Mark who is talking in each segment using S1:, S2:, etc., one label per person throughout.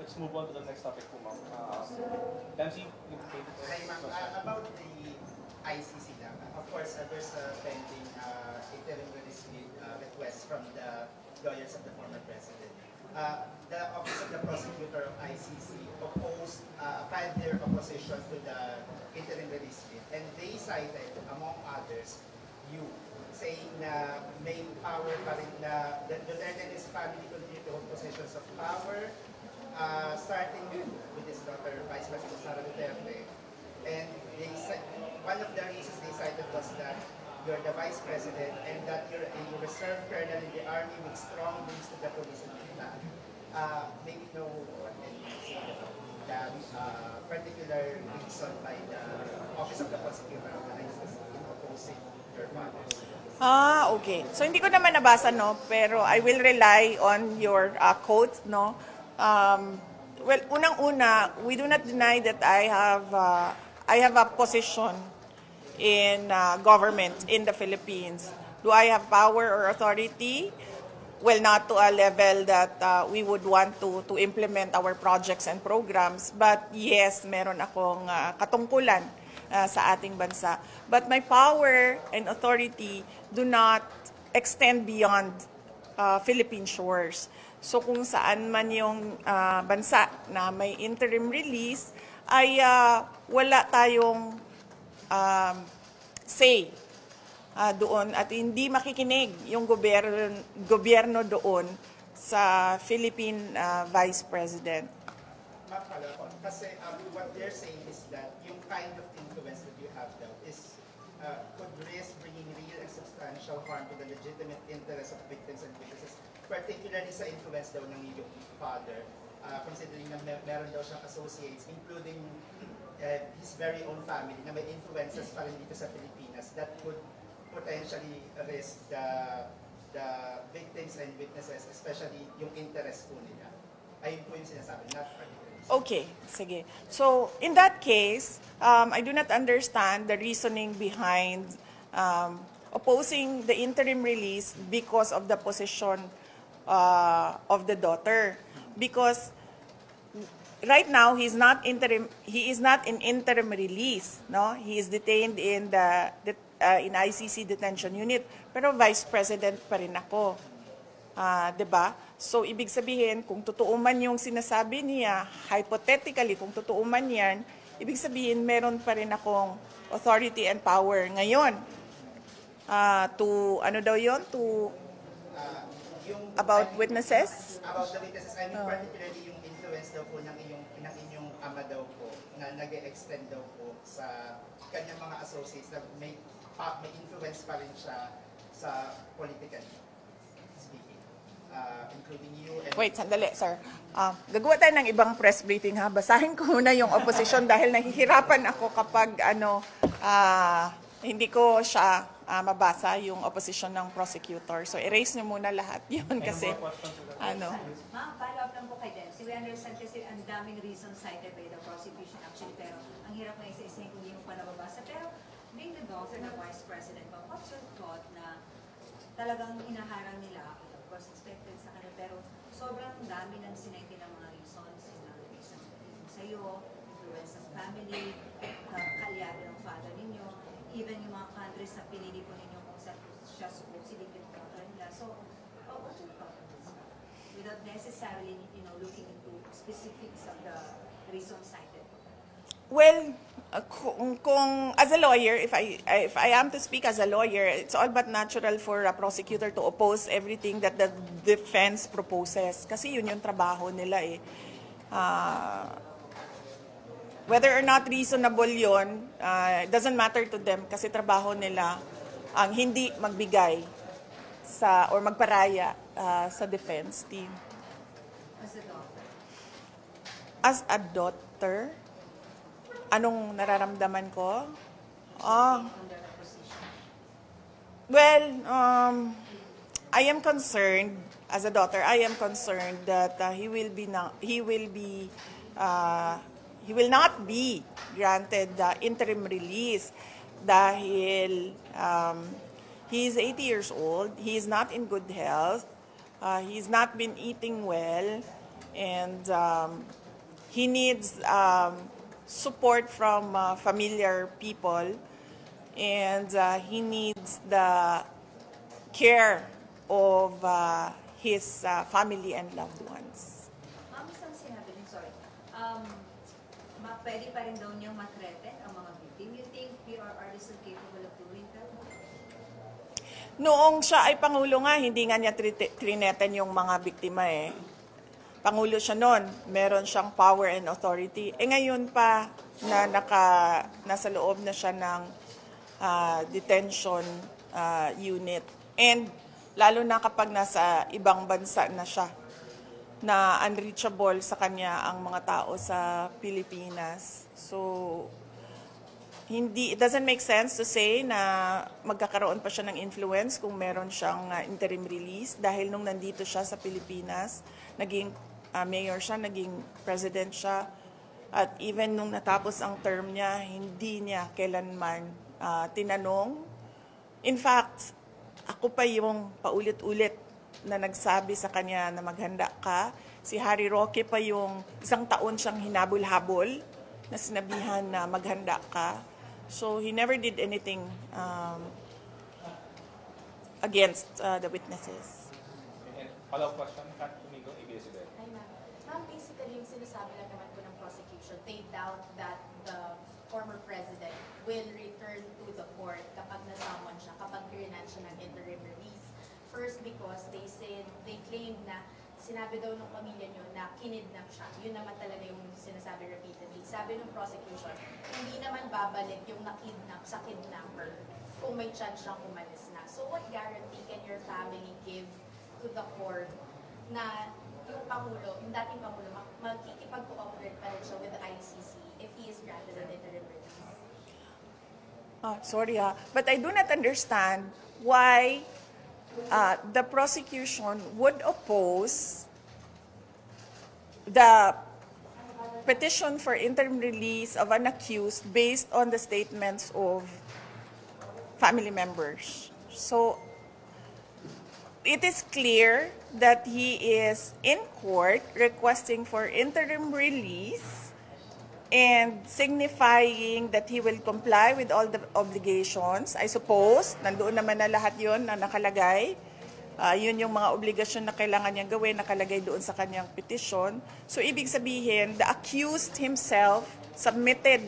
S1: let's move on to the next topic po, ma'am. Nancy,
S2: Hi, ma'am. About the ICC lang. Of course, there's a pending interim release request from the lawyers of the former president. The Office of the Prosecutor of ICC opposed, filed their opposition to the interim release bid, and they cited, among others, you, saying na may power pa rin na the Duterte and his family continue to hold positions of power, starting with his daughter, Vice President Sara Duterte. And they one of the reasons they cited was that you're the Vice President and that you're a reserve colonel in the Army with strong links to the police and military. Maybe no one can say the particular reason by the Office of the Prosecutor of the ICC in opposing your father.
S3: Okay. So hindi ko naman nabasa, no, pero I will rely on your quote, no. Well, unang-una, we do not deny that I have a position in government in the Philippines. Do I have power or authority? Well, not to a level that we would want to implement our projects and programs. But yes, meron akong katungkulan sa ating bansa. But my power and authority do not extend beyond Philippine shores. So kung saan man yung bansa na may interim release, ay wala tayong say doon at hindi makikinig yung gobyerno doon sa Philippine Vice President.
S2: Kasi what they're saying is that yung kind of influence that you have daw is could risk bringing real and substantial harm to the legitimate interests of victims and witnesses, particularly sa influence daw ng iyong father, considering na meron daw siyang associates, including his very own family, na may influences pa rin dito sa Pilipinas that could potentially risk the victims and witnesses, especially yung interest po nila. Ayun po yung sinasabi, not particularly.
S3: Okay, sige. So, in that case, I do not understand the reasoning behind opposing the interim release because of the position of the daughter. Because right now, he is not in interim release, no? He is detained in in ICC detention unit, pero vice president pa rin ako. 'Di ba? So, ibig sabihin, kung totoo man yung sinasabi niya, hypothetically, kung totoo man yan, ibig sabihin, meron pa rin akong authority and power ngayon. To, ano daw yun? To, about witnesses?
S2: About the witnesses, I mean particularly yung influence daw po ng inyong ama daw po, na nag-extend daw po sa kanyang mga associates na may influence pa rin siya sa political speaking. Including you and...
S3: Wait, sandali, sir. Gagawa tayo ng ibang press briefing, ha? Basahin ko muna yung opposition dahil nahihirapan ako kapag hindi ko siya mabasa yung opposition ng prosecutor. So, erase niyo muna lahat yun kasi,
S4: Ma'am, follow-up lang po kay Debs. We understand kasi ang daming reasons cited by the prosecution actually, pero ang hirap na isa-isa kung hindi mo pa nababasa. Pero, being the daughter ng Vice President, what's your thought na talagang hinaharang nila, of course, expected sa kanila, pero sobrang dami ng sinentin ng mga reasons, reason sa'yo, influence ng family, kalyado ng father ninyo, even yung mga countries na pinili po ninyo kung saan siya supposedly daughter nila. So, what's your thought on this? Without necessarily, looking into specifics of the reasons cited.
S3: well, kung as a lawyer, if I am to speak as a lawyer, it's all but natural for a prosecutor to oppose everything that the defense proposes. Kasi yun yung trabaho nila eh. Whether or not reasonable yun, it doesn't matter to them kasi trabaho nila ang hindi magbigay sa or magparaya sa defense team.
S4: As a daughter?
S3: As a daughter, anong nararamdaman ko?
S4: Under the position.
S3: Well, I am concerned as a daughter. I am concerned that he will not be granted the interim release dahil he is 80 years old. He is not in good health. He's not been eating well. And he needs support from familiar people, and he needs the care of his family and loved ones.
S4: Ma'am, isang sinabi niyo, sorry. Pwede pa rin daw niyang matreten ang mga victim. You think PRR is still capable of doing that?
S3: Noong siya ay Pangulo nga, hindi nga niya trineten yung mga biktima eh. Pangulo siya noon, meron siyang power and authority. Ngayon pa na nasa loob na siya ng detention unit. And lalo na kapag nasa ibang bansa na siya, na unreachable sa kanya ang mga tao sa Pilipinas. So, it doesn't make sense to say na magkakaroon pa siya ng influence kung meron siyang interim release dahil nung nandito siya sa Pilipinas, naging mayor siya, naging president siya, at even nung natapos ang term niya, hindi niya kailanman tinanong. In fact, ako pa yung paulit-ulit na nagsabi sa kanya na maghanda ka. Si Harry Roque pa yung 1 taon siyang hinabol-habol na sinabihan na maghanda ka. So he never did anything against the witnesses.
S1: And follow-up question, Kat Tumigo, ABS-CBN.
S5: Hi, ma'am. Ma'am, basically, yung sinasabi lang naman po ng prosecution, they doubt that the former president will return to the court kapag nasamon siya, kapag granted siya ng interim release. First, because they claim na sinabi daw ng pamilya nyo na kinidnap siya. Yun naman talaga yung sinasabi repeatedly. Sabi ng prosecution, hindi naman babalik yung nakidnap sa kidnapper kung may chance siyang umalis na. So what guarantee can your family give to the court na yung Pangulo, yung dating Pangulo, magkikipag-cooperate pa rin siya with the ICC if he is granted an interim release?
S3: Sorry but I do not understand why the prosecution would oppose the petition for interim release of an accused based on the statements of family members. So it is clear that he is in court requesting for interim release and signifying that he will comply with all the obligations. I suppose, nandoon naman na lahat yun na nakalagay. Yun yung mga obligasyon na kailangan niyang gawin, nakalagay doon sa kanyang petition. So, ibig sabihin, the accused himself submitted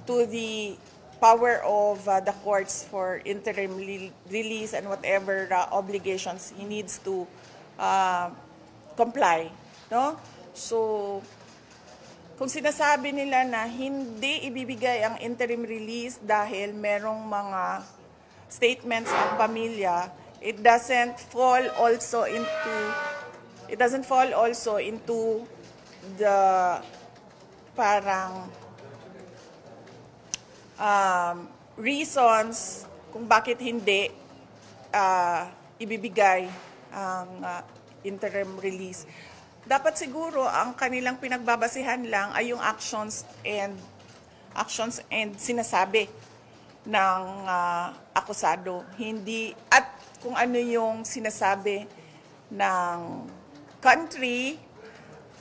S3: to the power of the courts for interim release and whatever obligations he needs to comply. No? So, kung sinasabi nila na hindi ibibigay ang interim release dahil merong mga statements ng pamilya, it doesn't fall also into the parang reasons kung bakit hindi ibibigay ang interim release. Dapat siguro ang kanilang pinagbabasihan lang ay yung actions and sinasabi ng akusado. Hindi, at kung ano yung sinasabi ng country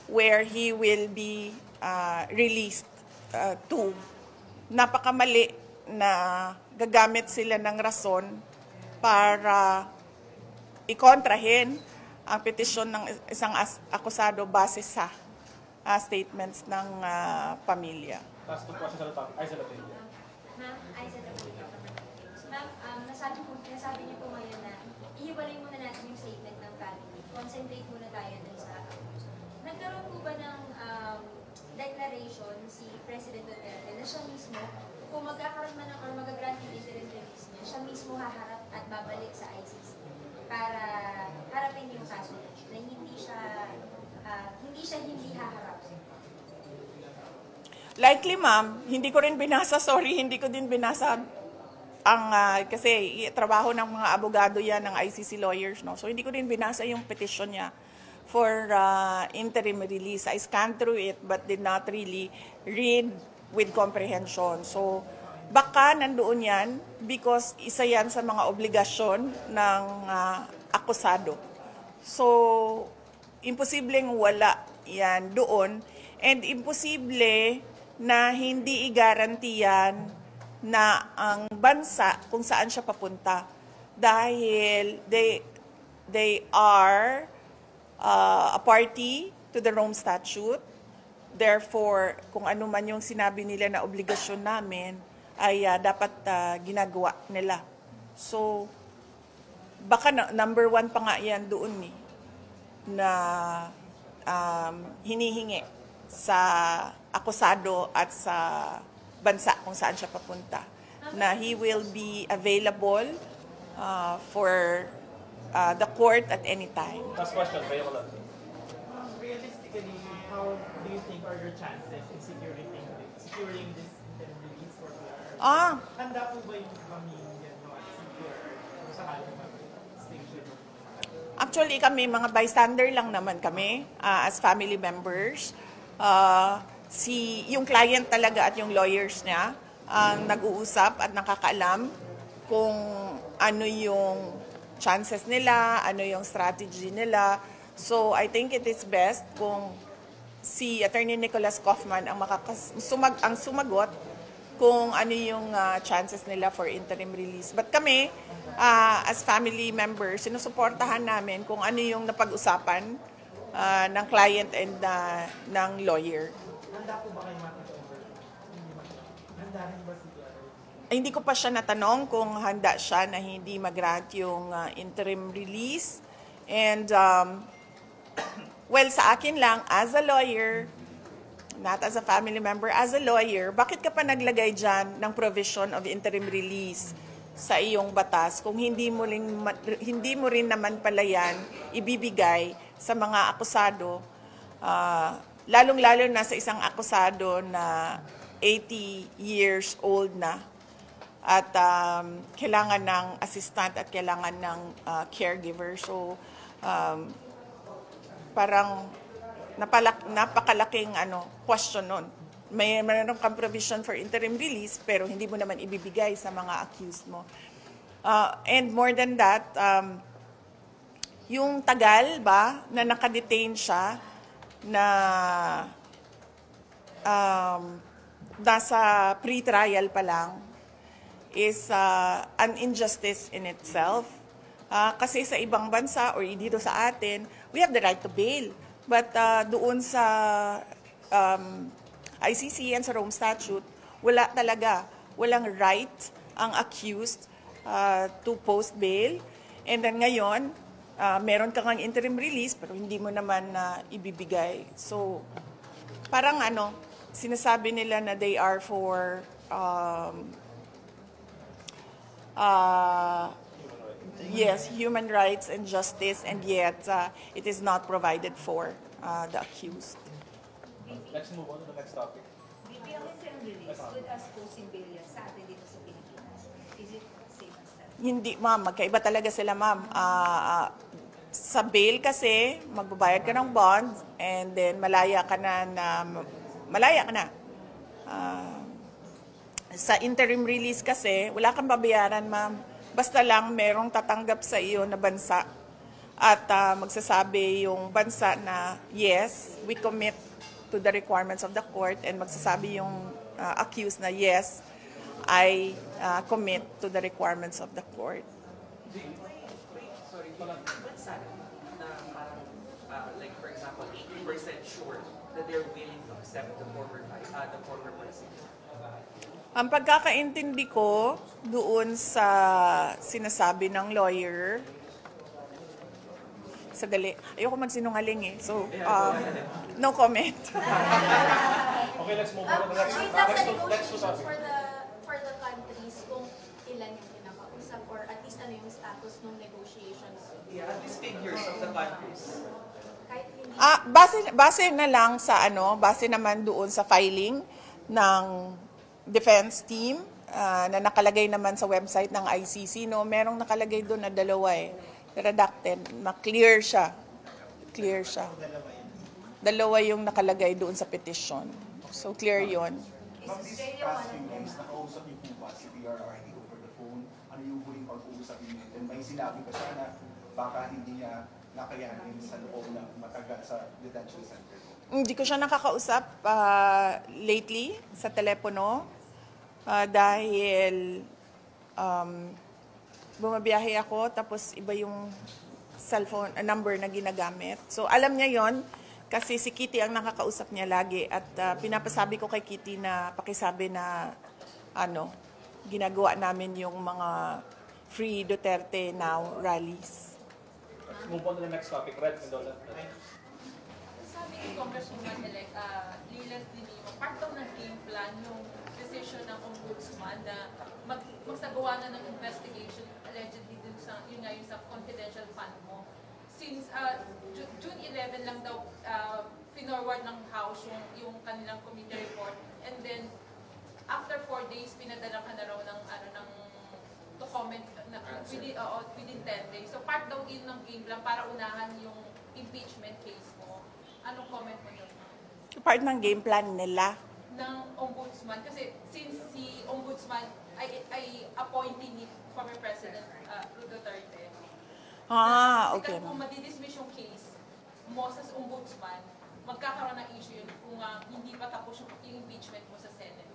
S3: where he will be released to. Napakamali na gagamit sila ng rason para ikontrahin ang petisyon ng isang akusado base sa statements ng pamilya.
S1: Last 2 questions sa topic. Ay, sa topic.
S5: Ma'am, Aiza Dabuya. Ma'am, nasabi niyo po ngayon na ihiwalay muna natin yung statement ng family. Concentrate muna tayo dun sa accused. Nagkaroon po ba ng declaration si President Duterte na siya mismo, kung magkakaroon man or magagrant yung interim release niya, siya mismo haharap at babalik sa ICC para harapin yung kaso na hindi siya haharap?
S3: Likely, ma'am, hindi ko rin binasa, hindi ko din binasa ang, kasi trabaho ng mga abogado yan, ng ICC lawyers, no? So, hindi ko din binasa yung petition niya for interim release. I scanned through it but did not really read with comprehension. So, baka nandoon yan because isa yan sa mga obligasyon ng akusado. So, imposibleng wala yan doon, and imposible na hindi igarantiyan na ang bansa kung saan siya papunta. Dahil they are a party to the Rome Statute. Therefore, kung ano man yung sinabi nila na obligasyon namin, ay dapat ginagawa nila. So, baka number one pa nga yan doon na hinihingi sa akusado at sa bansa kung saan siya papunta. Na he will be available for the court at any time.
S1: Last question, Rhea Colon.
S6: Realistically, how do you think are your chances in securing this interim release for PR? Handa po ba yung pamilya nyo at secure kung sakaling mag-station?
S3: Actually, kami, mga bystander lang naman kami as family members. Yung client talaga at yung lawyers niya ang nag-uusap at nakakaalam kung ano yung chances nila, ano yung strategy nila. So, I think it is best kung si Attorney Nicholas Kaufman ang sumagot kung ano yung chances nila for interim release. But kami, as family members, sinusuportahan namin kung ano yung napag-usapan ng client and ng lawyer.
S6: Handa po ba kayo makita-over? Handa rin ba si PR?
S3: Hindi ko pa siya natanong kung handa siya na hindi mag-grant yung interim release. And, well, sa akin lang, as a lawyer, not as a family member, as a lawyer, bakit ka pa naglagay dyan ng provision of interim release sa iyong batas kung hindi mo rin naman pala yan ibibigay sa mga akusado, lalong-lalo na sa isang akusado na 80 years old na at kailangan ng assistant at kailangan ng caregiver. So, parang napakalaking question nun. Mayroon kang provision for interim release pero hindi mo naman ibibigay sa mga accused mo. And more than that, yung tagal ba na nakadetain siya na nasa pre-trial pa lang is an injustice in itself. Kasi sa ibang bansa or dito sa atin, we have the right to bail. But doon sa ICC and sa Rome Statute, wala talaga. Walang right ang accused to post bail. And then ngayon, meron ka ngang interim release pero hindi mo naman ibibigay. So, parang sinasabi nila na they are for yes, human rights and justice, and yet it is not provided for the accused.
S1: Let's move on to the next topic.
S4: BPL interim release could as posting bail yan sa atin dito sa Pilipinas. Is it same as that?
S3: Hindi, ma'am. Magkaiba talaga sila, ma'am. Sa bail kasi, magbabayad ka ng bond and then malaya ka na. Sa interim release kasi, wala kang babayaran, ma'am. Basta lang merong tatanggap sa iyo na bansa at magsasabi yung bansa na yes, we commit to the requirements of the court, and magsasabi yung accused na yes, I commit to the requirements of the court.
S7: Sorry, what's that? Na parang, like for example, 80% sure that they're willing to accept the former president.
S3: Ang pagkakaintindi ko doon sa sinasabi ng lawyer, sadali, ayoko magsinungaling so no comment.
S1: Okay, let's move on to the next
S5: Wait,
S1: topic.
S5: nasa
S1: Let's
S5: negotiations
S1: topic.
S5: for the countries kung ilan yung pinakausap or at least ano yung status ng negotiations.
S7: Yeah, at least figures of the countries.
S5: Kahit hindi
S3: Base na lang sa base naman doon sa filing ng defense team na nakalagay naman sa website ng ICC, merong nakalagay doon na dalawa redacted, clear siya. Dalawa yung nakalagay doon sa petition. So clear yon.
S8: Ma'am, this past few days, nakausap niyo po ba si PRRD over the phone? Ano yung huling pag-uusap niyo? And may sinabi pa siya na baka hindi niya nakayanin sa loob na matagal sa detention center?
S3: Hindi ko siya nakakausap lately sa telepono dahil bumabiyahe ako tapos iba yung cellphone number na ginagamit. So alam niya yon kasi si Kitty ang nakakausap niya lagi at pinapasabi ko kay Kitty na pakisabi na ginagawa namin yung mga Free Duterte Now rallies.
S1: Let's move on to the next topic. Red Mendola.
S9: Sabi ni Congresswoman-elect Lilan Dinimo, part daw ng game plan yung decision ng ombudsman na magsagawa na ng investigation allegedly dun sa, yun nga yung sa confidential fund mo. Since June 11 lang daw pinorward ng House yung kanilang committee report, and then after 4 days pinadala ka na raw ng to comment within 10 days. So part daw in ng game plan para unahan yung impeachment case mo. Anong comment mo yun?
S3: Part ng game plan nila.
S9: Ng ombudsman kasi since si ombudsman ay appointee ni former President Duterte.
S3: Okay.
S9: Kasi kung madidismiss yung case mo sa ombudsman, magkakaroon ng issue yun kung hindi pa tapos yung impeachment mo sa Senate.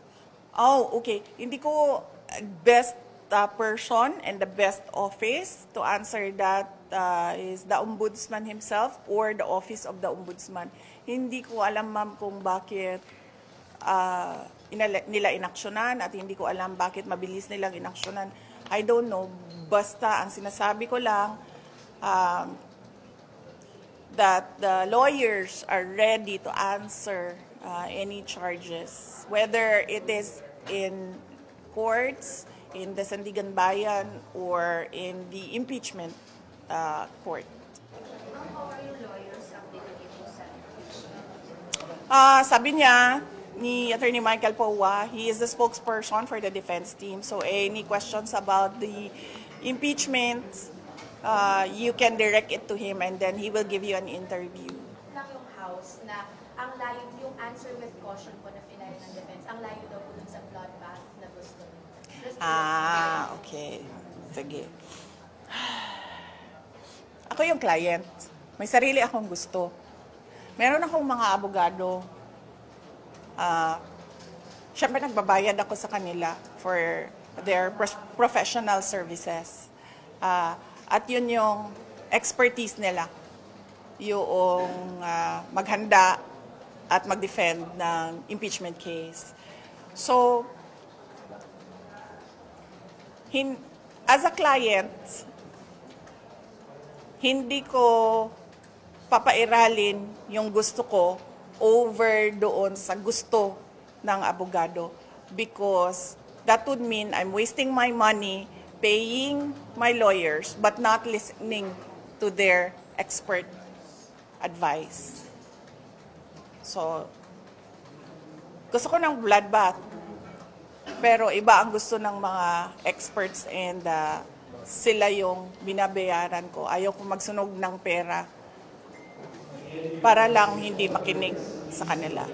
S3: Okay. Hindi ko best person and the best office to answer that is the ombudsman himself or the office of the ombudsman. Hindi ko alam, ma'am, kung bakit nila inaksyonan at hindi ko alam bakit mabilis nilang inaksyonan. I don't know. Basta ang sinasabi ko lang that the lawyers are ready to answer any charges, whether it is in courts, in the Sandigan Bayan, or in the impeachment court.
S4: How are your lawyers updated po sa impeachment?
S3: Sabi niya, ni Attorney Michael Paua, he is the spokesperson for the defense team. So any questions about the impeachment, you can direct it to him and then he will give you an interview.
S5: Lang yung House na ang layo, yung answer with caution po na final ng defense, ang layo daw po dun sa bloodbath na gusto nyo.
S3: Okay. Sige. Ako yung client. May sarili akong gusto. Meron akong mga abogado. Siyempre nagbabayad ako sa kanila for their professional services. At yun yung expertise nila. Yung maghanda at mag-defend ng impeachment case. So, as a client, hindi ko papairalin yung gusto ko over doon sa gusto ng abogado because that would mean I'm wasting my money paying my lawyers but not listening to their expert advice. So, gusto ko ng bloodbath. Pero iba ang gusto ng mga experts and sila yung binabayaran ko. Ayaw ko magsunog ng pera para lang hindi makinig sa kanila.